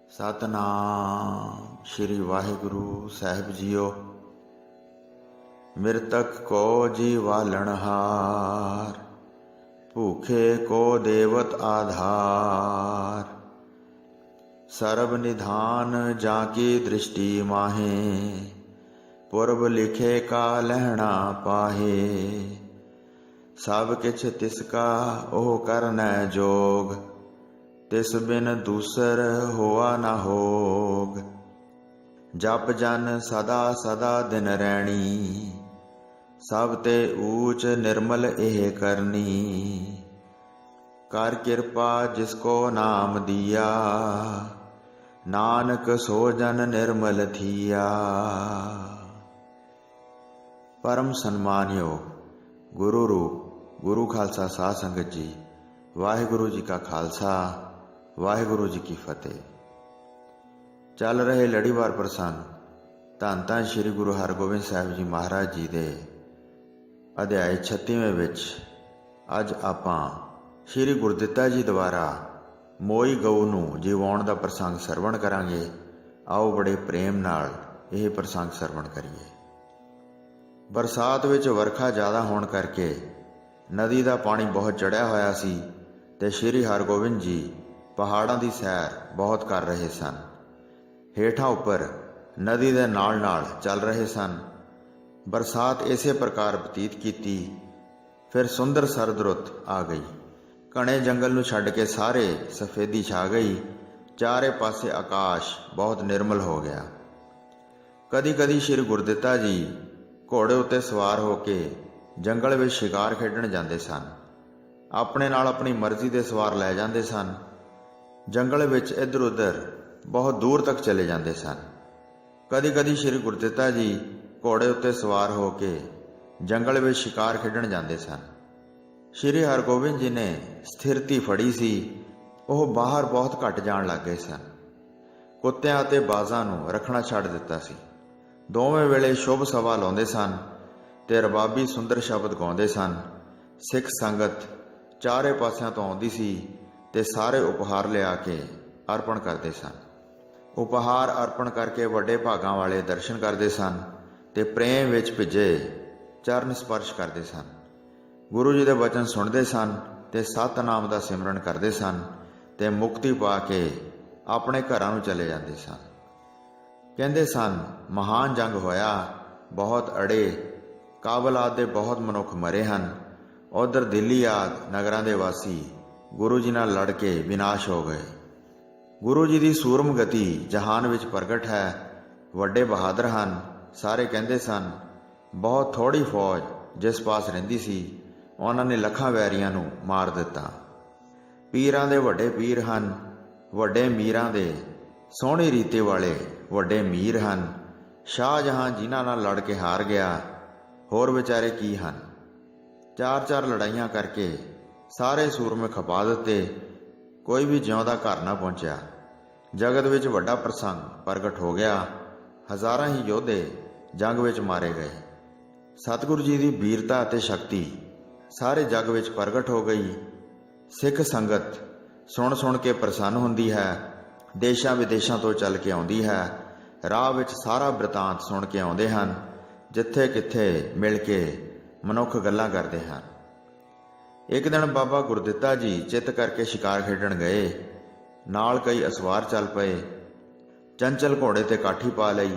सतनाम श्री वाहिगुरु साहिब जीओ। मृतक को जीवालनहार, भूखे को देवत आधार। सर्ब निधान जाकी दृष्टि माहे, पुरब लिखे का लहना पाहे। सब किछ तिसका ओह करन जोग, तिस बिन दूसर होआ न होग। जप जन सदा सदा दिन रैणी, सब ते ऊच निर्मल एह करनी। कर कृपा जिसको नाम दिया, नानक सो जन निर्मल थिया। परम सन्मानयोग गुरु रूप गुरु खालसा साध संगत जी, वाहिगुरु जी का खालसा वाहिगुरु जी की फतेह। चल रहे लड़ीवार प्रसंग धन धन श्री गुरु हरगोबिंद साहिब जी महाराज जी दे अध्याय 36वें विच अज आपां श्री गुरदित्ता जी द्वारा मोई गऊ नूं जीवाउण दा प्रसंग सरवण करांगे। आओ बड़े प्रेम नाल यह प्रसंग सरवण करिए। बरसात विच वरखा ज़्यादा होण करके नदी का पानी बहुत चढ़िया होया सी ते श्री हरगोबिंद जी पहाड़ों की सैर बहुत कर रहे सन। हेठां उपर नदी के नाल नाल चल रहे सन। बरसात इसे प्रकार बतीत की। फिर सुंदर सरद रुत आ गई। घने जंगल नूं छड्ड के सारे सफेदी छा गई। चारे पासे आकाश बहुत निर्मल हो गया। कदी कदी श्री गुरदित्ता जी घोड़े उत्ते सवार होके जंगल में शिकार खेडण जांदे सन। अपने नाल अपनी मर्जी दे सवार लै जांदे सन। जंगल विच इधर उधर बहुत दूर तक चले जाते सन। कदी कदी श्री गुरदित्ता जी घोड़े उत्ते सवार होके जंगल में शिकार खेडण जाते सन। श्री हरगोबिंद जी ने स्थिरती फड़ी सी। वह बाहर बहुत घट जाण लग गए सन। कुत्तियां ते बाजां नूं रखना छड्ड दिता सी। दोवें वेले शुभ सभा लाउंदे सन ते रबाबी सुंदर शब्द गाउंदे सन। सिख संगत चारे पासियां तो आउंदी सी ते सारे उपहार लिया के अर्पण करते सन। उपहार अर्पण करके वड्डे भागां वाले दर्शन करते सन ते प्रेम विच भिजे चरण स्पर्श करते सन। गुरु जी दे वचन सुनते सन ते सतनाम दा सिमरन करते सन ते मुक्ति पा के अपने घरां नूं चले जाते सन। कहंदे सन महान जंग होया, बहुत अड़े काबल आदि दे बहुत मनुख मरे हन। उधर दिल्ली आदि नगरां दे वासी गुरु जी नाल लड़ के विनाश हो गए। गुरु जी की सूरम गति जहान विच प्रगट है। वड्डे बहादुर हन। सारे कहंदे सन बहुत थोड़ी फौज जिस पास रहिंदी सी, उन्होंने लखां वैरियां नूं मार दिता। पीरां दे वड्डे पीर हन, वड्डे मीरां दे सोहणी रीते वाले वड्डे मीर हन। शाहजहां जिन्हां नाल लड़ के हार गया, होर विचारे की हन। चार चार लड़ाइयां करके सारे सूरमे खपा दिते, कोई भी जिउंदा घर ना पहुंचा। जगत विच वड्डा प्रसंग प्रगट हो गया। हज़ारां ही योधे जंग विच मारे गए। सतगुरु जी की वीरता ते शक्ति सारे जग विच प्रगट हो गई। सिख संगत सुन सुन के प्रसन्न हुंदी है। देशां विदेशां तो चल के आउंदी है। राह विच सारा बृतांत सुन के आउंदे हन। जिथे किथे मिल के मनुख गल्लां करते हैं। एक दिन बाबा गुरदित्ता जी चित करके शिकार खेडण गए। नाल कई असवार चल पे। चंचल घोड़े ते काठी पा लई,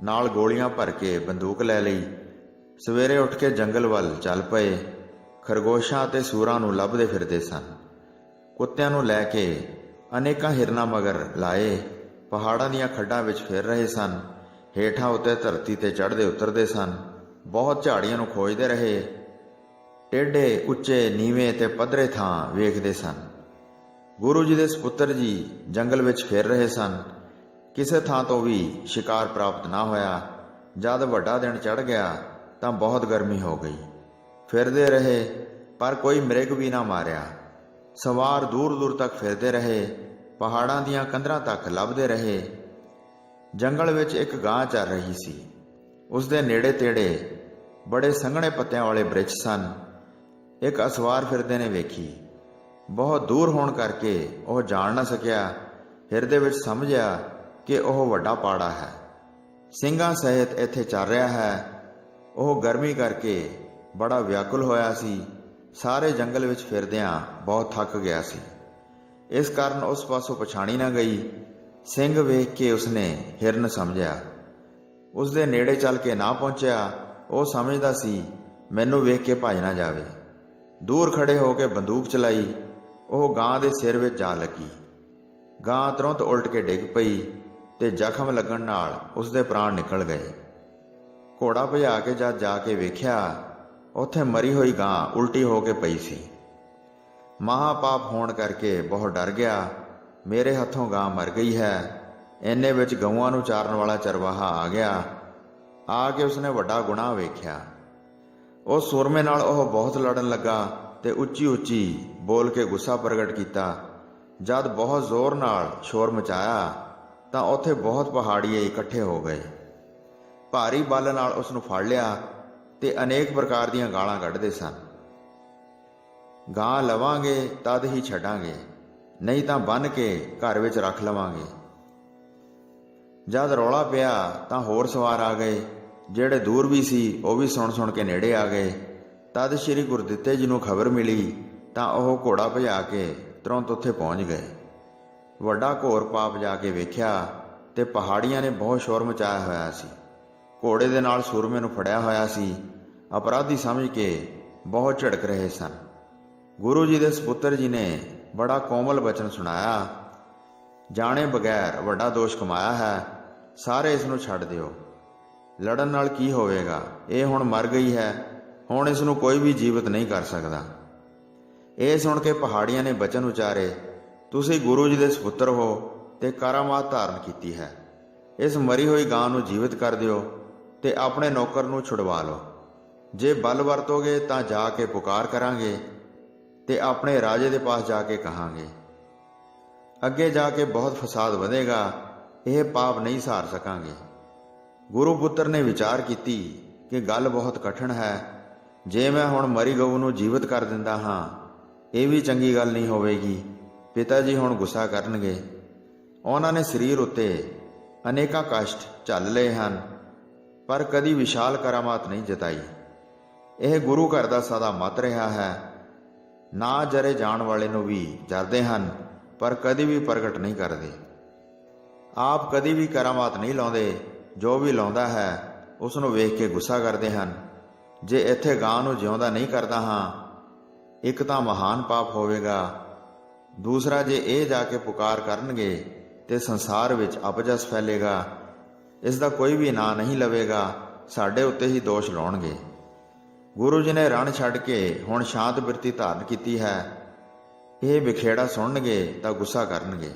नाल गोलियां भर के बंदूक लै लई। सवेरे उठ के जंगल वल चल पे। खरगोशां ते सूरां नूं लभदे फिरदे सन। कुत्तियां नूं लै के अनेकां हिरनां मगर लाए। पहाड़ां दीयां खड्डां विच फिर रहे सन। हेठां उत्ते धरती ते चढ़दे उतरदे सन। बहुत झाड़ियां नूं खोजदे रहे। टेढ़े उच्चे नीवें ते पद्धरे थां वेखदे सन। गुरु जी दे सपुत्र जी जंगल विच फिर रहे सन। किसे थां तो भी शिकार प्राप्त ना होया। जद वड्डा दिन चढ़ गया तां बहुत गर्मी हो गई। फिरदे रहे पर कोई मृग भी ना मारिया। सवार दूर दूर तक फिरदे रहे। पहाड़ां दीयां कंधरां तक लभदे रहे। जंगल विच एक गां चल रही सी। उसदे नेड़े तेड़े बड़े संघने पत्तियां वाले बृक्ष सन। एक असवार फिरदे ने वेखी। बहुत दूर होने करके वह जान न सकिया ਹਿਰਦੇ ਵਿੱਚ ਸਮਝਿਆ ਕਿ ਉਹ ਵੱਡਾ ਪਾੜਾ ਹੈ, ਸਿੰਘਾਂ ਸਹਿਤ ਇੱਥੇ ਚੱਲ ਰਿਹਾ ਹੈ। ਉਹ ਗਰਮੀ ਕਰਕੇ ਬੜਾ ਵਿਆਕੁਲ ਹੋਇਆ ਸੀ। ਸਾਰੇ ਜੰਗਲ ਵਿੱਚ ਫਿਰਦਿਆਂ ਬਹੁਤ ਥੱਕ ਗਿਆ ਸੀ, ਇਸ ਕਾਰਨ ਉਸ ਪਾਸੋਂ ਪਛਾਣੀ ਨਾ ਗਈ। ਸਿੰਘ ਵੇਖ ਕੇ ਉਸਨੇ ਹਿਰਨ ਸਮਝਿਆ। ਉਸ ਦੇ ਨੇੜੇ ਚੱਲ ਕੇ ਨਾ ਪਹੁੰਚਿਆ। ਉਹ ਸਮਝਦਾ ਸੀ ਮੈਨੂੰ ਵੇਖ ਕੇ ਭੱਜ ਨਾ ਜਾਵੇ। ਦੂਰ ਖੜੇ ਹੋ ਕੇ ਬੰਦੂਕ ਚਲਾਈ। ਉਹ ਗਾਂ ਦੇ ਸਿਰ ਵਿੱਚ ਜਾ ਲੱਗੀ। ਗਾਂ ਤੁਰੰਤ ਉਲਟ ਕੇ ਡਿੱਗ ਪਈ ਤੇ ਜ਼ਖਮ ਲੱਗਣ ਨਾਲ ਉਸਦੇ ਪ੍ਰਾਣ ਨਿਕਲ ਗਏ। ਘੋੜਾ ਭਜਾ ਕੇ ਜਦ ਜਾ ਕੇ ਵੇਖਿਆ, ਉੱਥੇ ਮਰੀ ਹੋਈ ਗਾਂ ਉਲਟੀ ਹੋ ਕੇ ਪਈ ਸੀ। ਮਹਾਪਾਪ ਹੋਣ ਕਰਕੇ ਬਹੁਤ ਡਰ ਗਿਆ। ਮੇਰੇ ਹੱਥੋਂ ਗਾਂ ਮਰ ਗਈ ਹੈ। ਇੰਨੇ ਵਿੱਚ ਗਊਆਂ ਨੂੰ ਚਾਰਨ ਵਾਲਾ ਚਰਵਾਹਾ ਆ ਗਿਆ। ਆ ਕੇ ਉਸਨੇ ਵੱਡਾ ਗੁਨਾਹ ਵੇਖਿਆ। ਉਸ ਸੂਰਮੇ ਨਾਲ ਉਹ ਬਹੁਤ ਲੜਨ ਲੱਗਾ ਤੇ ਉੱਚੀ ਉੱਚੀ ਬੋਲ ਕੇ ਗੁੱਸਾ ਪ੍ਰਗਟ ਕੀਤਾ। ਜਦ ਬਹੁਤ ਜ਼ੋਰ ਨਾਲ ਸ਼ੋਰ ਮਚਾਇਆ ਤਾਂ ਉੱਥੇ ਬਹੁਤ ਪਹਾੜੀਏ ਇਕੱਠੇ ਹੋ ਗਏ। ਭਾਰੀ ਬਲ ਨਾਲ ਉਸ ਨੂੰ ਫੜ ਲਿਆ ਤੇ ਅਨੇਕ ਪ੍ਰਕਾਰ ਦੀਆਂ ਗਾਲਾਂ ਕੱਢਦੇ ਸਨ। ਗਾਂ ਲਵਾਂਗੇ ਤਦ ਹੀ ਛੱਡਾਂਗੇ, ਨਹੀਂ ਤਾਂ ਬੰਨ੍ਹ ਕੇ ਘਰ ਵਿੱਚ ਰੱਖ ਲਵਾਂਗੇ। ਜਦ ਰੌਲਾ ਪਿਆ ਤਾਂ ਹੋਰ ਸਵਾਰ ਆ ਗਏ। ਜਿਹੜੇ ਦੂਰ ਵੀ ਸੀ ਉਹ ਵੀ ਸੁਣ ਕੇ ਨੇੜੇ ਆ ਗਏ। ਤਦ ਸ਼੍ਰੀ ਗੁਰਦਿੱਤੇ ਜੀ ਨੂੰ ਖਬਰ ਮਿਲੀ ਤਾਂ ਉਹ ਘੋੜਾ ਭਜਾ ਕੇ ਤੁਰੰਤ ਉੱਥੇ ਪਹੁੰਚ ਗਏ। ਵੱਡਾ ਘੋਰ ਪਾਪ ਜਾ ਕੇ ਵੇਖਿਆ ਤੇ ਪਹਾੜੀਆਂ ਨੇ ਬਹੁਤ ਸ਼ੋਰ ਮਚਾਇਆ ਹੋਇਆ ਸੀ। ਘੋੜੇ ਦੇ ਨਾਲ ਸੂਰਮੇ ਨੂੰ ਫੜਿਆ ਹੋਇਆ ਸੀ। ਅਪਰਾਧੀ ਸਮਝ ਕੇ ਬਹੁਤ ਝਿੜਕ ਰਹੇ ਸਨ। ਗੁਰੂ ਜੀ ਦੇ ਸਪੁੱਤਰ ਜੀ ਨੇ ਬੜਾ ਕੋਮਲ ਬਚਨ ਸੁਣਾਇਆ। ਜਾਣੇ ਬਗੈਰ ਵੱਡਾ ਦੋਸ਼ ਕਮਾਇਆ ਹੈ। ਸਾਰੇ ਇਸ ਨੂੰ ਛੱਡ ਦਿਓ। ਲੜਨ ਨਾਲ ਕੀ ਹੋਵੇਗਾ? ਇਹ ਹੁਣ ਮਰ ਗਈ ਹੈ। ਹੁਣ ਇਸ ਨੂੰ ਕੋਈ ਵੀ ਜੀਵਤ ਨਹੀਂ ਕਰ ਸਕਦਾ। ਇਹ ਸੁਣ ਕੇ ਪਹਾੜੀਆਂ ਨੇ ਬਚਨ ਉਚਾਰੇ, ਤੁਸੀਂ ਗੁਰੂ ਜੀ ਦੇ ਸਪੁੱਤਰ ਹੋ ਤੇ ਕਰਾਮਾਤ ਧਾਰਨ ਕੀਤੀ ਹੈ। ਇਸ ਮਰੀ ਹੋਈ ਗਾਂ ਨੂੰ ਜੀਵਤ ਕਰ ਦਿਓ ਤੇ ਆਪਣੇ ਨੌਕਰ ਨੂੰ ਛੁਡਵਾ ਲਓ। ਜੇ ਬਲ ਵਰਤੋਗੇ ਤਾਂ ਜਾ ਕੇ ਪੁਕਾਰ ਕਰਾਂਗੇ ਤੇ ਆਪਣੇ ਰਾਜੇ ਦੇ ਪਾਸ ਜਾ ਕੇ ਕਹਾਂਗੇ। ਅੱਗੇ ਜਾ ਕੇ ਬਹੁਤ ਫਸਾਦ ਵਧੇਗਾ। ਇਹ ਪਾਪ ਨਹੀਂ ਸਹਾਰ ਸਕਾਂਗੇ। ਗੁਰੂ ਪੁੱਤਰ ਨੇ ਵਿਚਾਰ ਕੀਤੀ ਕਿ ਗੱਲ ਬਹੁਤ ਕਠਿਨ ਹੈ। ਜੇ ਮੈਂ ਹੁਣ ਮਰੀ ਗਊ ਨੂੰ ਜੀਵਤ ਕਰ ਦਿੰਦਾ ਹਾਂ, ਇਹ ਵੀ ਚੰਗੀ ਗੱਲ ਨਹੀਂ ਹੋਵੇਗੀ। ਪਿਤਾ ਜੀ ਹੁਣ ਗੁੱਸਾ ਕਰਨਗੇ। ਉਹਨਾਂ ਨੇ ਸਰੀਰ ਉੱਤੇ ਅਨੇਕਾਂ ਕਸ਼ਟ ਝੱਲ ਲਏ ਹਨ, ਪਰ ਕਦੀ ਵਿਸ਼ਾਲ ਕਰਾਮਾਤ ਨਹੀਂ ਜਤਾਈ। ਇਹ ਗੁਰੂ ਘਰ ਦਾ ਸਦਾ ਮਤ ਰਿਹਾ ਹੈ। ਨਾ ਜਰੇ ਜਾਣ ਵਾਲੇ ਨੂੰ ਵੀ ਜਰਦੇ ਹਨ, ਪਰ ਕਦੀ ਵੀ ਪ੍ਰਗਟ ਨਹੀਂ ਕਰਦੇ। ਆਪ ਕਦੀ ਵੀ ਕਰਾਮਾਤ ਨਹੀਂ ਲਾਉਂਦੇ। ਜੋ ਵੀ ਲਾਉਂਦਾ ਹੈ ਉਸ ਨੂੰ ਵੇਖ ਕੇ ਗੁੱਸਾ ਕਰਦੇ ਹਨ। ਜੇ ਇੱਥੇ ਗਾਂ ਨੂੰ ਜਿਉਂਦਾ ਨਹੀਂ ਕਰਦਾ ਹਾਂ, ਇੱਕ ਤਾਂ ਮਹਾਨ ਪਾਪ ਹੋਵੇਗਾ। ਦੂਸਰਾ, ਜੇ ਇਹ ਜਾ ਕੇ ਪੁਕਾਰ ਕਰਨਗੇ ਤੇ ਸੰਸਾਰ ਵਿੱਚ ਅਪਜਸ ਫੈਲੇਗਾ। ਇਸ ਦਾ ਕੋਈ ਵੀ ਨਾਂ ਨਹੀਂ ਲਵੇਗਾ। ਸਾਡੇ ਉੱਤੇ ਹੀ ਦੋਸ਼ ਲਾਉਣਗੇ। ਗੁਰੂ ਜੀ ਨੇ ਰਣ ਛੱਡ ਕੇ ਹੁਣ ਸ਼ਾਂਤ ਬਿਰਤੀ ਧਾਰਨ ਕੀਤੀ ਹੈ। ਇਹ ਵਿਖੇੜਾ ਸੁਣਨਗੇ ਤਾਂ ਗੁੱਸਾ ਕਰਨਗੇ।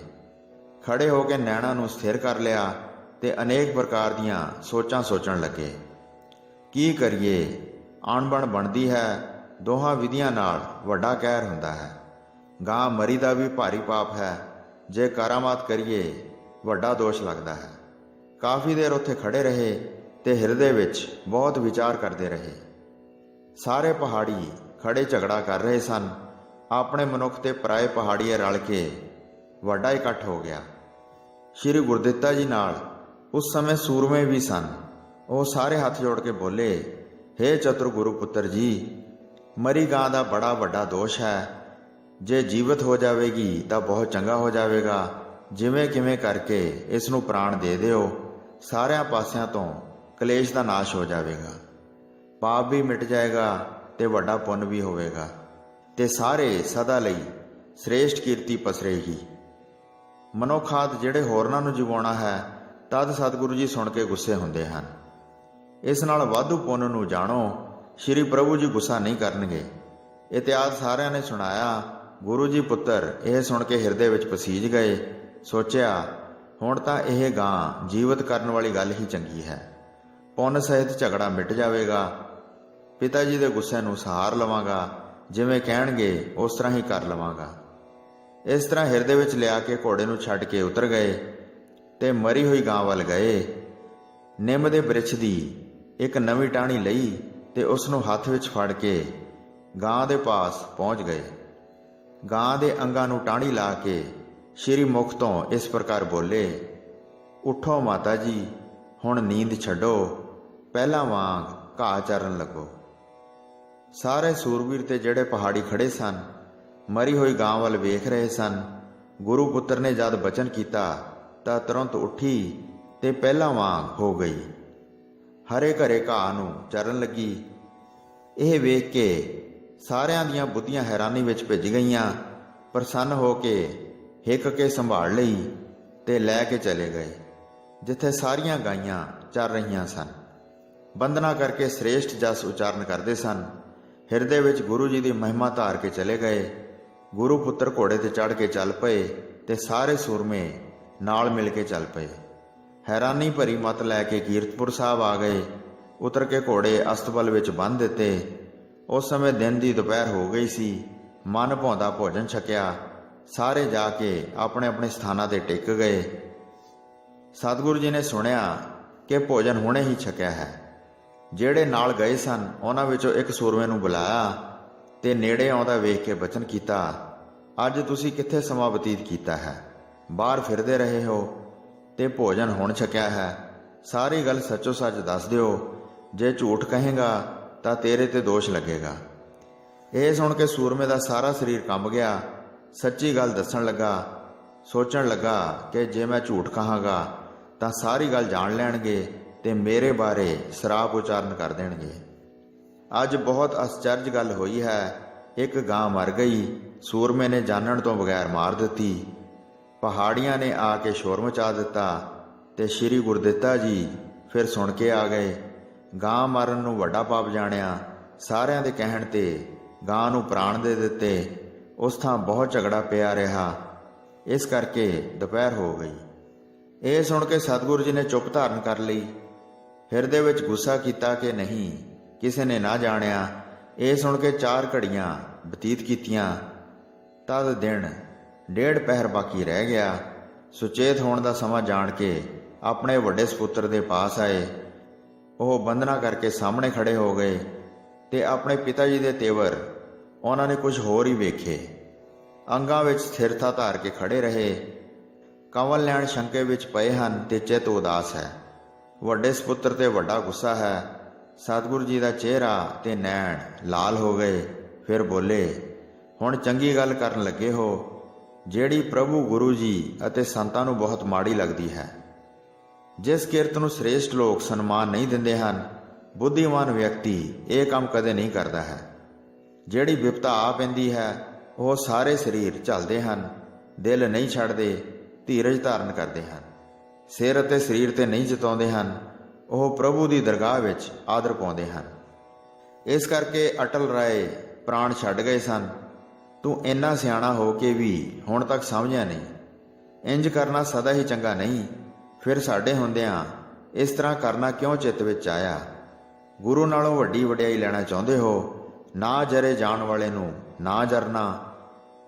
ਖੜੇ ਹੋ ਕੇ ਨੈਣਾਂ ਨੂੰ ਸਥਿਰ ਕਰ ਲਿਆ ਤੇ ਅਨੇਕ ਪ੍ਰਕਾਰ ਦੀਆਂ ਸੋਚਾਂ ਸੋਚਣ ਲੱਗੇ। ਕੀ ਕਰੀਏ? ਅਣਬਣ ਬਣਦੀ ਹੈ। ਦੋਹਾਂ ਵਿਧੀਆਂ ਨਾਲ ਵੱਡਾ ਕਹਿਰ ਹੁੰਦਾ ਹੈ। ਗਾਂ ਮਰੀ ਦਾ ਵੀ ਭਾਰੀ ਪਾਪ ਹੈ। ਜੇ ਕਰਾਮਾਤ ਕਰੀਏ ਵੱਡਾ ਦੋਸ਼ ਲੱਗਦਾ ਹੈ। ਕਾਫੀ ਦੇਰ ਉੱਥੇ ਖੜੇ ਰਹੇ ਤੇ ਹਿਰਦੇ ਵਿੱਚ ਬਹੁਤ ਵਿਚਾਰ ਕਰਦੇ ਰਹੇ। ਸਾਰੇ ਪਹਾੜੀ ਖੜੇ ਝਗੜਾ ਕਰ ਰਹੇ ਸਨ। ਆਪਣੇ ਮਨੁੱਖ ਤੇ ਪਰਾਏ ਪਹਾੜੀਏ ਰਲ ਕੇ ਵੱਡਾ ਇਕੱਠ ਹੋ ਗਿਆ। ਸ਼੍ਰੀ ਗੁਰਦਿੱਤਾ ਜੀ ਨਾਲ ਉਸ ਸਮੇਂ ਸੂਰਮੇ ਵੀ ਸਨ। ਉਹ ਸਾਰੇ ਹੱਥ ਜੋੜ ਕੇ ਬੋਲੇ, ਹੇ ਚਤੁਰ ਗੁਰੂ ਪੁੱਤਰ ਜੀ, ਮਰੀ ਗਾਂ ਦਾ ਬੜਾ ਵੱਡਾ ਦੋਸ਼ ਹੈ। ਜੇ ਜੀਵਤ ਹੋ ਜਾਵੇਗੀ ਤਾਂ ਬਹੁਤ ਚੰਗਾ ਹੋ ਜਾਵੇਗਾ। ਜਿਵੇਂ ਕਿਵੇਂ ਕਰਕੇ ਇਸ ਨੂੰ ਪ੍ਰਾਣ ਦੇ ਦਿਓ। ਸਾਰਿਆਂ ਪਾਸਿਆਂ ਤੋਂ ਕਲੇਸ਼ ਦਾ ਨਾਸ਼ ਹੋ ਜਾਵੇਗਾ। ਪਾਪ ਵੀ ਮਿਟ ਜਾਏਗਾ ਤੇ ਵੱਡਾ ਪੁੰਨ ਵੀ ਹੋਵੇਗਾ ਤੇ ਸਾਰੇ ਸਦਾ ਲਈ ਸ੍ਰੇਸ਼ਟ ਕੀਰਤੀ ਪਸਰੇਗੀ। ਮਨੋਖਾਦ ਜਿਹੜੇ ਹੋਰਨਾਂ ਨੂੰ ਜਿਵਾਉਣਾ ਹੈ, ਤਦ ਸਤਿਗੁਰੂ ਜੀ ਸੁਣ ਕੇ ਗੁੱਸੇ ਹੁੰਦੇ ਹਨ। ਇਸ ਨਾਲ ਵਾਧੂ ਪੁੰਨ ਨੂੰ ਜਾਣੋ। ਸ਼੍ਰੀ ਪ੍ਰਭੂ ਜੀ ਗੁੱਸਾ ਨਹੀਂ ਕਰਨਗੇ। ਇਤਿਹਾਸ ਸਾਰਿਆਂ ਨੇ ਸੁਣਾਇਆ। ਗੁਰੂ ਜੀ ਪੁੱਤਰ ਇਹ ਸੁਣ ਕੇ ਹਿਰਦੇ ਵਿੱਚ ਪਸੀਜ ਗਏ। ਸੋਚਿਆ, ਹੁਣ ਤਾਂ ਇਹ ਗਾਂ ਜੀਵਤ ਕਰਨ ਵਾਲੀ ਗੱਲ ਹੀ ਚੰਗੀ ਹੈ। ਪੁੰਨ ਸਹਿਤ ਝਗੜਾ ਮਿਟ ਜਾਵੇਗਾ। ਪਿਤਾ ਜੀ ਦੇ ਗੁੱਸੇ ਨੂੰ ਸਹਾਰ ਲਵਾਂਗਾ। ਜਿਵੇਂ ਕਹਿਣਗੇ ਉਸ ਤਰ੍ਹਾਂ ਹੀ ਕਰ ਲਵਾਂਗਾ। ਇਸ ਤਰ੍ਹਾਂ ਹਿਰਦੇ ਵਿੱਚ ਲਿਆ ਕੇ ਘੋੜੇ ਨੂੰ ਛੱਡ ਕੇ ਉਤਰ ਗਏ ਤੇ ਮਰੀ ਹੋਈ ਗਾਂ ਵੱਲ ਗਏ। ਨਿੰਮ ਦੇ ਬ੍ਰਿਛ ਦੀ ਇੱਕ ਨਵੀਂ ਟਾਹਣੀ ਲਈ ਤੇ ਉਸ ਨੂੰ ਹੱਥ ਵਿੱਚ ਫੜ ਕੇ ਗਾਂ ਦੇ ਪਾਸ ਪਹੁੰਚ ਗਏ। ਗਾਂ ਦੇ ਅੰਗਾਂ ਨੂੰ ਟਾਹਣੀ ਲਾ ਕੇ ਸ਼੍ਰੀ ਮੁਖ ਤੋਂ ਇਸ ਪ੍ਰਕਾਰ ਬੋਲੇ, ਉਠੋ ਮਾਤਾ ਜੀ, ਹੁਣ ਨੀਂਦ ਛੱਡੋ, ਪਹਿਲਾਂ ਵਾਂਗ ਘਾਹ ਚਰਨ ਲੱਗੋ। ਸਾਰੇ ਸੂਰਬੀਰ ਤੇ ਜਿਹੜੇ ਪਹਾੜੀ ਖੜੇ ਸਨ, ਮਰੀ ਹੋਈ ਗਾਂ ਵੱਲ ਵੇਖ ਰਹੇ ਸਨ। ਗੁਰੂ ਪੁੱਤਰ ਨੇ ਜਦ ਬਚਨ ਕੀਤਾ ਤਾਂ ਤੁਰੰਤ ਉੱਠੀ ਤੇ ਪਹਿਲਾਂ ਵਾਂਗ ਹੋ ਗਈ, ਹਰੇ ਘਰੇ ਘਾਹ ਨੂੰ ਚਰਨ ਲੱਗੀ। ਇਹ ਵੇਖ ਕੇ ਸਾਰਿਆਂ ਦੀਆਂ ਬੁੱਧੀਆਂ ਹੈਰਾਨੀ ਵਿੱਚ ਭਿੱਜ ਗਈਆਂ। ਪ੍ਰਸੰਨ ਹੋ ਕੇ ਹਿੱਕ ਕੇ ਸੰਭਾਲ ਲਈ ਤੇ ਲੈ ਕੇ ਚਲੇ ਗਏ ਜਿੱਥੇ ਸਾਰੀਆਂ ਗਾਈਆਂ ਚਰ ਰਹੀਆਂ ਸਨ। ਬੰਦਨਾ ਕਰਕੇ ਸ੍ਰੇਸ਼ਟ ਜਸ ਉਚਾਰਨ ਕਰਦੇ ਸਨ। ਹਿਰਦੇ ਵਿੱਚ ਗੁਰੂ ਜੀ ਦੀ ਮਹਿਮਾ ਧਾਰ ਕੇ ਚਲੇ ਗਏ। ਗੁਰੂ ਪੁੱਤਰ ਘੋੜੇ ਤੇ ਚੜ੍ਹ ਕੇ ਚੱਲ ਪਏ ਤੇ ਸਾਰੇ ਸੂਰਮੇ ਨਾਲ ਮਿਲ ਕੇ ਚੱਲ ਪਏ। ਹੈਰਾਨੀ ਭਰੀ ਮਤ ਲੈ ਕੇ ਕੀਰਤਪੁਰ ਸਾਹਿਬ ਆ ਗਏ। ਉਤਰ ਕੇ ਘੋੜੇ ਅਸਤਬਲ ਵਿੱਚ ਬੰਨ੍ਹ ਦਿੱਤੇ। ਉਸ ਸਮੇਂ ਦਿਨ ਦੀ ਦੁਪਹਿਰ ਹੋ ਗਈ ਸੀ। ਮਨ ਭਾਉਂਦਾ ਭੋਜਨ ਛਕਿਆ। ਸਾਰੇ ਜਾ ਕੇ ਆਪਣੇ ਆਪਣੇ ਸਥਾਨਾਂ ਤੇ ਟਿਕ ਗਏ। ਸਤਿਗੁਰੂ ਜੀ ਨੇ ਸੁਣਿਆ ਕਿ ਭੋਜਨ ਹੁਣੇ ਹੀ ਛਕਿਆ ਹੈ। ਜਿਹੜੇ ਨਾਲ ਗਏ ਸਨ ਉਹਨਾਂ ਵਿੱਚੋਂ ਇੱਕ ਸੂਰਮੇ ਨੂੰ ਬੁਲਾਇਆ ਤੇ ਨੇੜੇ ਆਉਂਦਾ ਵੇਖ ਕੇ ਬਚਨ ਕੀਤਾ, ਅੱਜ ਤੁਸੀਂ ਕਿੱਥੇ ਸਮਾਂ ਬਤੀਤ ਕੀਤਾ ਹੈ? ਬਾਹਰ ਫਿਰਦੇ ਰਹੇ ਹੋ ਤੇ ਭੋਜਨ ਹੁਣ ਛਕਿਆ ਹੈ। ਸਾਰੀ ਗੱਲ ਸੱਚੋ ਸੱਚ ਦੱਸ ਦਿਓ। ਜੇ ਝੂਠ ਕਹੇਗਾ ਤਾਂ ਤੇਰੇ ਤੇ ਦੋਸ਼ ਲੱਗੇਗਾ। ਇਹ ਸੁਣ ਕੇ ਸੂਰਮੇ ਦਾ ਸਾਰਾ ਸਰੀਰ ਕੰਬ ਗਿਆ। ਸੱਚੀ ਗੱਲ ਦੱਸਣ ਲੱਗਾ। ਸੋਚਣ ਲੱਗਾ ਕਿ ਜੇ ਮੈਂ ਝੂਠ ਕਹਾਂਗਾ ਤਾਂ ਸਾਰੀ ਗੱਲ ਜਾਣ ਲੈਣਗੇ ਤੇ ਮੇਰੇ ਬਾਰੇ ਸਰਾਪ ਉਚਾਰਨ ਕਰ ਦੇਣਗੇ। ਅੱਜ ਬਹੁਤ ਅਸਚਰਜ ਗੱਲ ਹੋਈ ਹੈ। ਇੱਕ ਗਾਂ ਮਰ ਗਈ। ਸੂਰਮੇ ਨੇ ਜਾਣਨ ਤੋਂ ਬਗੈਰ ਮਾਰ ਦਿੱਤੀ। ਪਹਾੜੀਆਂ ਨੇ ਆ ਕੇ ਸ਼ੋਰ ਮਚਾ ਦਿੱਤਾ ਤੇ ਸ਼੍ਰੀ ਗੁਰਦਿੱਤਾ ਜੀ ਫਿਰ ਸੁਣ ਕੇ ਆ ਗਏ। ਗਾਂ ਮਾਰਨ ਨੂੰ ਵੱਡਾ ਪਾਪ ਜਾਣਿਆ। ਸਾਰਿਆਂ ਦੇ ਕਹਿਣ ਤੇ ਗਾਂ ਨੂੰ ਪ੍ਰਾਣ ਦੇ ਦਿੱਤੇ। ਉਸ ਥਾਂ ਬਹੁਤ ਝਗੜਾ ਪਿਆ ਰਿਹਾ। ਇਸ ਕਰਕੇ ਦੁਪਹਿਰ ਹੋ ਗਈ। ਇਹ ਸੁਣ ਕੇ ਸਤਿਗੁਰੂ ਜੀ ਨੇ ਚੁੱਪ ਧਾਰਨ ਕਰ ਲਈ। ਹਿਰਦੇ ਵਿੱਚ ਗੁੱਸਾ ਕੀਤਾ ਕਿ ਨਹੀਂ, ਕਿਸੇ ਨੇ ਨਾ ਜਾਣਿਆ। ਇਹ ਸੁਣ ਕੇ 4 ਘੜੀਆਂ ਬਤੀਤ ਕੀਤੀਆਂ। ਤਦ ਦਿਨ 1.5 ਪਹਿਰ ਬਾਕੀ ਰਹਿ ਗਿਆ। ਸੁਚੇਤ ਹੋਣ ਦਾ ਸਮਾਂ ਜਾਣ ਕੇ ਆਪਣੇ ਵੱਡੇ ਸਪੁੱਤਰ ਦੇ ਪਾਸ ਆਏ। ਉਹ ਬੰਦਨਾ ਕਰਕੇ ਸਾਹਮਣੇ ਖੜੇ ਹੋ ਗਏ ਤੇ ਆਪਣੇ ਪਿਤਾ ਜੀ ਦੇ ਤੇਵਰ ਉਹਨਾਂ ਨੇ ਕੁਝ ਹੋਰ ਹੀ ਵੇਖੇ। ਅੰਗਾਂ ਵਿੱਚ ਸਥਿਰਤਾ ਧਾਰ ਕੇ ਖੜੇ ਰਹੇ। ਕੰਵਲ ਲੈਣ ਸ਼ੰਕੇ ਵਿੱਚ ਪਏ ਹਨ ਤੇ ਚਿੱਤ ਉਦਾਸ ਹੈ। ਵੱਡੇ ਸਪੁੱਤਰ ਤੇ ਵੱਡਾ ਗੁੱਸਾ ਹੈ। ਸਤਿਗੁਰੂ ਜੀ ਦਾ ਚਿਹਰਾ ਤੇ ਨੈਣ ਲਾਲ ਹੋ ਗਏ। ਫਿਰ ਬੋਲੇ, ਹੁਣ ਚੰਗੀ ਗੱਲ ਕਰਨ ਲੱਗੇ ਹੋ, ਜਿਹੜੀ ਪ੍ਰਭੂ ਗੁਰੂ ਜੀ ਅਤੇ ਸੰਤਾਂ ਨੂੰ ਬਹੁਤ ਮਾੜੀ ਲੱਗਦੀ ਹੈ। ਜਿਸ ਕਿਰਤ ਨੂੰ ਸ੍ਰੇਸ਼ਟ ਲੋਕ ਸਨਮਾਨ ਨਹੀਂ ਦਿੰਦੇ ਹਨ, ਬੁੱਧੀਮਾਨ ਵਿਅਕਤੀ ਇਹ ਕੰਮ ਕਦੇ ਨਹੀਂ ਕਰਦਾ ਹੈ। ਜਿਹੜੀ ਵਿਪਤਾ ਆ ਪੈਂਦੀ ਹੈ ਉਹ ਸਾਰੇ ਸਰੀਰ ਝੱਲਦੇ ਹਨ, ਦਿਲ ਨਹੀਂ ਛੱਡਦੇ, ਧੀਰਜ ਧਾਰਨ ਕਰਦੇ ਹਨ, ਸਿਰ ਅਤੇ ਸਰੀਰ ਤੇ ਨਹੀਂ ਜਤਾਉਂਦੇ ਹਨ। ਉਹ ਪ੍ਰਭੂ ਦੀ ਦਰਗਾਹ ਵਿੱਚ ਆਦਰ ਪਾਉਂਦੇ ਹਨ। ਇਸ ਕਰਕੇ ਅਟਲ ਰਾਏ ਪ੍ਰਾਣ ਛੱਡ ਗਏ ਸਨ। ਤੂੰ ਇੰਨਾ ਸਿਆਣਾ ਹੋ ਕੇ ਵੀ ਹੁਣ ਤੱਕ ਸਮਝਿਆ ਨਹੀਂ। ਇੰਜ ਕਰਨਾ ਸਦਾ ਹੀ ਚੰਗਾ ਨਹੀਂ। ਫਿਰ ਸਾਡੇ ਹੁੰਦਿਆਂ ਇਸ ਤਰ੍ਹਾਂ ਕਰਨਾ ਕਿਉਂ ਚਿੱਤ ਵਿੱਚ ਆਇਆ? ਗੁਰੂ ਨਾਲੋਂ ਵੱਡੀ ਵਡਿਆਈ ਲੈਣਾ ਚਾਹੁੰਦੇ ਹੋ। ਨਾ ਜਰੇ ਜਾਣ ਵਾਲੇ ਨੂੰ ਨਾ ਜਰਨਾ।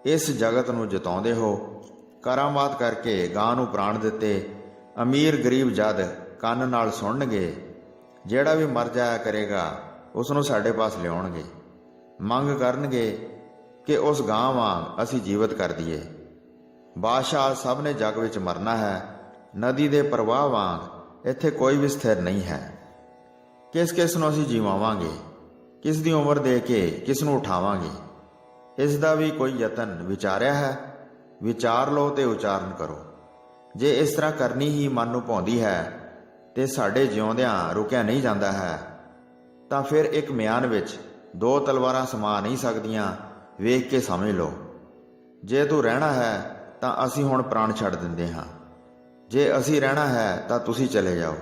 ਇਸ ਜਗਤ ਨੂੰ ਜਿਤਾਉਂਦੇ ਹੋ। ਕਰਾਮਾਤ ਕਰਕੇ ਗਾਂ ਨੂੰ ਪ੍ਰਾਣ ਦਿੱਤੇ। ਅਮੀਰ ਗਰੀਬ ਜਦ ਕੰਨ ਨਾਲ ਸੁਣਨਗੇ, ਜਿਹੜਾ ਵੀ ਮਰ ਜਾਇਆ ਕਰੇਗਾ ਉਸ ਨੂੰ ਸਾਡੇ ਪਾਸ ਲਿਆਉਣਗੇ। ਮੰਗ ਕਰਨਗੇ ਕਿ ਉਸ ਗਾਂ ਵਾਂਗ ਅਸੀਂ ਜੀਵਤ ਕਰ ਦਈਏ। ਬਾਦਸ਼ਾਹ ਸਭ ਨੇ ਜੱਗ ਵਿੱਚ ਮਰਨਾ ਹੈ। ਨਦੀ ਦੇ ਪ੍ਰਵਾਹ ਵਾਂਗ ਇੱਥੇ ਕੋਈ ਵੀ ਸਥਿਰ ਨਹੀਂ ਹੈ। ਕਿਸ ਕਿਸ ਨੂੰ ਅਸੀਂ ਜੀਵਾਵਾਂਗੇ? ਕਿਸ ਦੀ ਉਮਰ ਦੇ ਕੇ ਕਿਸ ਨੂੰ ਉਠਾਵਾਂਗੇ? ਇਸ ਦਾ ਵੀ ਕੋਈ ਯਤਨ ਵਿਚਾਰਿਆ ਹੈ? ਵਿਚਾਰ ਲਓ ਤੇ ਉਚਾਰਨ ਕਰੋ। ਜੇ ਇਸ ਤਰ੍ਹਾਂ ਕਰਨੀ ਹੀ ਮਨ ਨੂੰ ਭਾਉਂਦੀ ਹੈ ਤੇ ਸਾਡੇ ਜਿਉਂਦਿਆਂ ਰੁਕਿਆ ਨਹੀਂ ਜਾਂਦਾ ਹੈ, ਤਾਂ ਫਿਰ ਇੱਕ ਮਿਆਨ ਵਿੱਚ 2 ਤਲਵਾਰਾਂ ਸਮਾ ਨਹੀਂ ਸਕਦੀਆਂ। ਵੇਖ ਕੇ ਸਮਝ ਲਓ। ਜੇ ਤੂੰ ਰਹਿਣਾ ਹੈ ਤਾਂ ਅਸੀਂ ਹੁਣ ਪ੍ਰਾਣ ਛੱਡ ਦਿੰਦੇ ਹਾਂ। ਜੇ ਅਸੀਂ ਰਹਿਣਾ ਹੈ ਤਾਂ ਤੁਸੀਂ ਚਲੇ ਜਾਓ।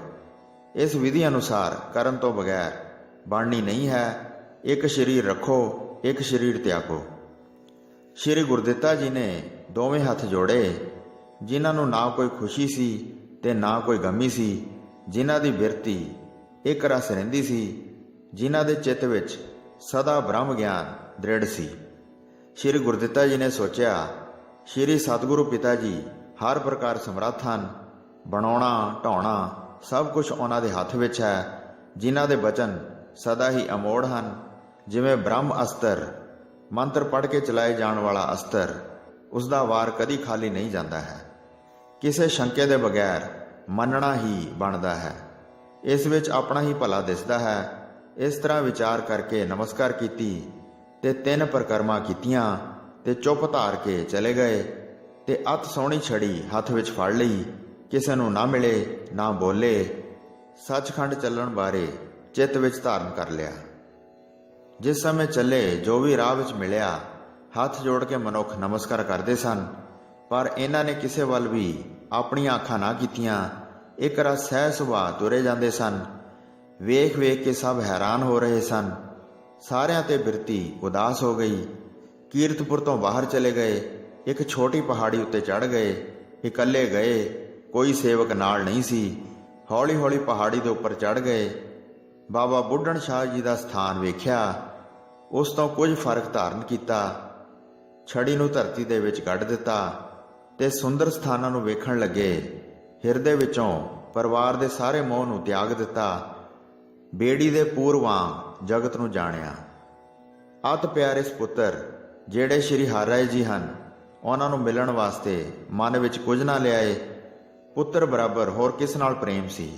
ਇਸ ਵਿਧੀ ਅਨੁਸਾਰ ਕਰਨ ਤੋਂ ਬਗੈਰ ਬਣਨੀ ਨਹੀਂ ਹੈ। ਇੱਕ ਸਰੀਰ ਰੱਖੋ, ਇੱਕ ਸਰੀਰ ਤਿਆਗੋ। ਸ਼੍ਰੀ ਗੁਰਦਿੱਤਾ ਜੀ ਨੇ ਦੋਵੇਂ ਹੱਥ ਜੋੜੇ, ਜਿਨ੍ਹਾਂ ਨੂੰ ਨਾ ਕੋਈ ਖੁਸ਼ੀ ਸੀ ਤੇ ਨਾ ਕੋਈ ਗਮੀ ਸੀ, ਜਿਨ੍ਹਾਂ ਦੀ ਬਿਰਤੀ ਇੱਕ ਰਸ ਰਹਿੰਦੀ ਸੀ, ਜਿਨ੍ਹਾਂ ਦੇ ਚਿੱਤ ਵਿੱਚ ਸਦਾ ਬ੍ਰਹਮ ਗਿਆਨ ਦ੍ਰਿੜ ਸੀ। ਸ਼੍ਰੀ ਗੁਰਦਿੱਤਾ ਜੀ ਨੇ ਸੋਚਿਆ, ਸ਼੍ਰੀ ਸਤਿਗੁਰੂ ਪਿਤਾ ਜੀ ਹਰ ਪ੍ਰਕਾਰ ਸਮਰੱਥ ਹਨ। ਬਣਾਉਣਾ ਢਾਉਣਾ ਸਭ ਕੁਝ ਉਹਨਾਂ ਦੇ ਹੱਥ ਵਿੱਚ ਹੈ, ਜਿਨ੍ਹਾਂ ਦੇ ਬਚਨ ਸਦਾ ਹੀ ਅਮੋੜ ਹਨ। ਜਿਵੇਂ ਬ੍ਰਹਮ ਅਸਤਰ, ਮੰਤਰ ਪੜ੍ਹ ਕੇ ਚਲਾਏ ਜਾਣ ਵਾਲਾ ਅਸਤਰ, ਉਸ ਦਾ ਵਾਰ ਕਦੀ ਖਾਲੀ ਨਹੀਂ ਜਾਂਦਾ ਹੈ। ਕਿਸੇ ਸ਼ੰਕੇ ਦੇ ਬਗੈਰ ਮੰਨਣਾ ਹੀ ਬਣਦਾ ਹੈ। ਇਸ ਵਿੱਚ ਆਪਣਾ ਹੀ ਭਲਾ ਦਿਸਦਾ ਹੈ। ਇਸ ਤਰ੍ਹਾਂ ਵਿਚਾਰ ਕਰਕੇ ਨਮਸਕਾਰ ਕੀਤੀ ਤੇ 3 ਪਰਿਕਰਮਾ ਕੀਤੀਆਂ ਤੇ ਚੁੱਪ ਧਾਰ ਕੇ ਚਲੇ ਗਏ ਤੇ ਅਤ ਸੋਹਣੀ ਛੜੀ ਹੱਥ ਵਿੱਚ ਫੜ ਲਈ। ਕਿਸੇ ਨੂੰ ਨਾ ਮਿਲੇ ਨਾ ਬੋਲੇ। ਸੱਚਖੰਡ ਚੱਲਣ ਬਾਰੇ ਚਿੱਤ ਵਿੱਚ ਧਾਰਨ ਕਰ ਲਿਆ। ਜਿਸ ਸਮੇਂ ਚੱਲੇ ਜੋ ਵੀ ਰਾਹ ਵਿੱਚ ਮਿਲਿਆ ਹੱਥ ਜੋੜ ਕੇ ਮਨੁੱਖ ਨਮਸਕਾਰ ਕਰਦੇ ਸਨ, ਪਰ ਇਹਨਾਂ ਨੇ ਕਿਸੇ ਵੱਲ ਵੀ ਆਪਣੀਆਂ ਅੱਖਾਂ ਨਾ ਕੀਤੀਆਂ। ਇੱਕ ਰਸ ਸਹਿ ਸੁਭਾਅ ਤੁਰੇ ਜਾਂਦੇ ਸਨ। ਵੇਖ ਵੇਖ ਕੇ ਸਭ ਹੈਰਾਨ ਹੋ ਰਹੇ ਸਨ। ਸਾਰਿਆਂ ਤੇ ਬਿਰਤੀ ਉਦਾਸ ਹੋ ਗਈ। ਕੀਰਤਪੁਰ ਤੋਂ ਬਾਹਰ ਚਲੇ ਗਏ। ਇੱਕ ਛੋਟੀ ਪਹਾੜੀ ਉੱਤੇ ਚੜ੍ਹ ਗਏ। ਇਕੱਲੇ ਗਏ, ਕੋਈ ਸੇਵਕ ਨਾਲ ਨਹੀਂ ਸੀ। ਹੌਲੀ ਹੌਲੀ ਪਹਾੜੀ ਦੇ ਉੱਪਰ ਚੜ੍ਹ ਗਏ। ਬਾਬਾ ਬੁੱਢਣ ਸ਼ਾਹ ਜੀ ਦਾ ਸਥਾਨ ਵੇਖਿਆ। ਉਸ ਤੋਂ ਕੁਝ ਫਰਕ ਧਾਰਨ ਕੀਤਾ। ਛੜੀ ਨੂੰ ਧਰਤੀ ਦੇ ਵਿੱਚ ਗੱਡ ਦਿੱਤਾ ਤੇ ਸੁੰਦਰ ਸਥਾਨਾਂ ਨੂੰ ਵੇਖਣ ਲੱਗੇ। ਹਿਰਦੇ ਵਿੱਚੋਂ ਪਰਿਵਾਰ ਦੇ ਸਾਰੇ ਮੋਹ ਨੂੰ ਤਿਆਗ ਦਿੱਤਾ। ਬੇੜੀ ਦੇ ਪੂਰ ਵਾਂਗ ਜਗਤ ਨੂੰ ਜਾਣਿਆ। ਅਤ ਪਿਆਰੇ ਸਪੁੱਤਰ ਜਿਹੜੇ ਸ਼੍ਰੀ ਹਰਿ ਰਾਏ ਜੀ ਹਨ, ਉਹਨਾਂ ਨੂੰ ਮਿਲਣ ਵਾਸਤੇ ਮਨ ਵਿੱਚ ਕੁਝ ਨਾ ਲਿਆਏ। ਪੁੱਤਰ ਬਰਾਬਰ ਹੋਰ ਕਿਸ ਨਾਲ ਪ੍ਰੇਮ ਸੀ,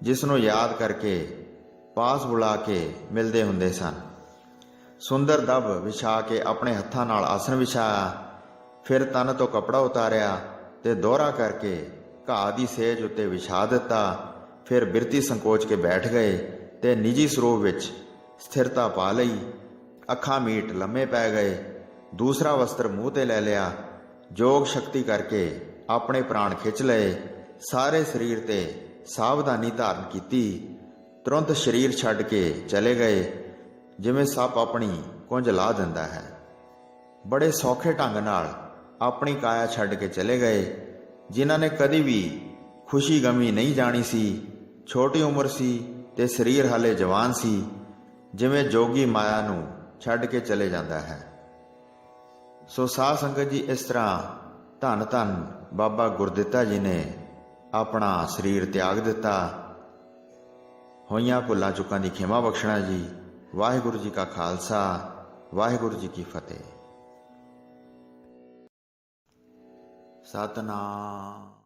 ਜਿਸ ਨੂੰ ਯਾਦ ਕਰਕੇ ਪਾਸ ਬੁਲਾ ਕੇ ਮਿਲਦੇ ਹੁੰਦੇ ਸਨ। ਸੁੰਦਰ ਦਬ ਵਿਛਾ ਕੇ ਆਪਣੇ ਹੱਥਾਂ ਨਾਲ ਆਸਣ ਵਿਛਾਇਆ। ਫਿਰ ਤਨ ਤੋਂ ਕੱਪੜਾ ਉਤਾਰਿਆ ਤੇ ਦੋਹਰਾ ਕਰਕੇ ਘਾਹ ਦੀ ਸੇਜ ਉੱਤੇ ਵਿਛਾ ਦਿੱਤਾ। ਫਿਰ ਬਿਰਤੀ ਸੰਕੋਚ ਕੇ ਬੈਠ ਗਏ ਤੇ ਨਿੱਜੀ ਸਰੂਪ ਵਿੱਚ ਸਥਿਰਤਾ ਪਾ ਲਈ। ਅੱਖਾਂ ਮੀਟ ਲੰਮੇ ਪੈ ਗਏ। ਦੂਸਰਾ ਵਸਤਰ ਮੂੰਹ ਤੇ ਲੈ ਲਿਆ। ਯੋਗ ਸ਼ਕਤੀ ਕਰਕੇ ਆਪਣੇ ਪ੍ਰਾਣ ਖਿੱਚ ਲਏ। ਸਾਰੇ ਸਰੀਰ ਤੇ ਸਾਵਧਾਨੀ ਧਾਰਨ ਕੀਤੀ। ਤੁਰੰਤ ਸਰੀਰ ਛੱਡ ਕੇ ਚਲੇ ਗਏ, ਜਿਵੇਂ ਸੱਪ ਆਪਣੀ ਕੁੰਝ ਲਾ ਦਿੰਦਾ ਹੈ। ਬੜੇ ਸੌਖੇ ਢੰਗ ਨਾਲ ਆਪਣੀ ਕਾਇਆ ਛੱਡ ਕੇ ਚਲੇ ਗਏ। ਜਿਨ੍ਹਾਂ ਨੇ ਕਦੀ ਵੀ ਖੁਸ਼ੀ ਗਮੀ ਨਹੀਂ ਜਾਣੀ ਸੀ। ਛੋਟੀ ਉਮਰ ਸੀ ਤੇ ਸਰੀਰ ਹਾਲੇ ਜਵਾਨ ਸੀ। ਜਿਵੇਂ ਜੋਗੀ ਮਾਇਆ ਨੂੰ ਛੱਡ ਕੇ ਚਲੇ ਜਾਂਦਾ ਹੈ। ਸੋ ਸਾਧ ਸੰਗਤ ਜੀ, ਇਸ ਤਰ੍ਹਾਂ ਧੰਨ ਧੰਨ ਬਾਬਾ ਗੁਰਦਿੱਤਾ ਜੀ ਨੇ ਆਪਣਾ ਸਰੀਰ ਤਿਆਗ ਦਿੱਤਾ। ਹੋਈਆਂ ਭੁੱਲਾਂ ਚੁੱਕਾਂ ਦੀ ਖਿਮਾ ਬਖਸ਼ਣਾ ਜੀ। ਵਾਹਿਗੁਰੂ ਜੀ ਕਾ ਖਾਲਸਾ, ਵਾਹਿਗੁਰੂ ਜੀ ਕੀ ਫਤਿਹ। ਸਤਨਾਮ।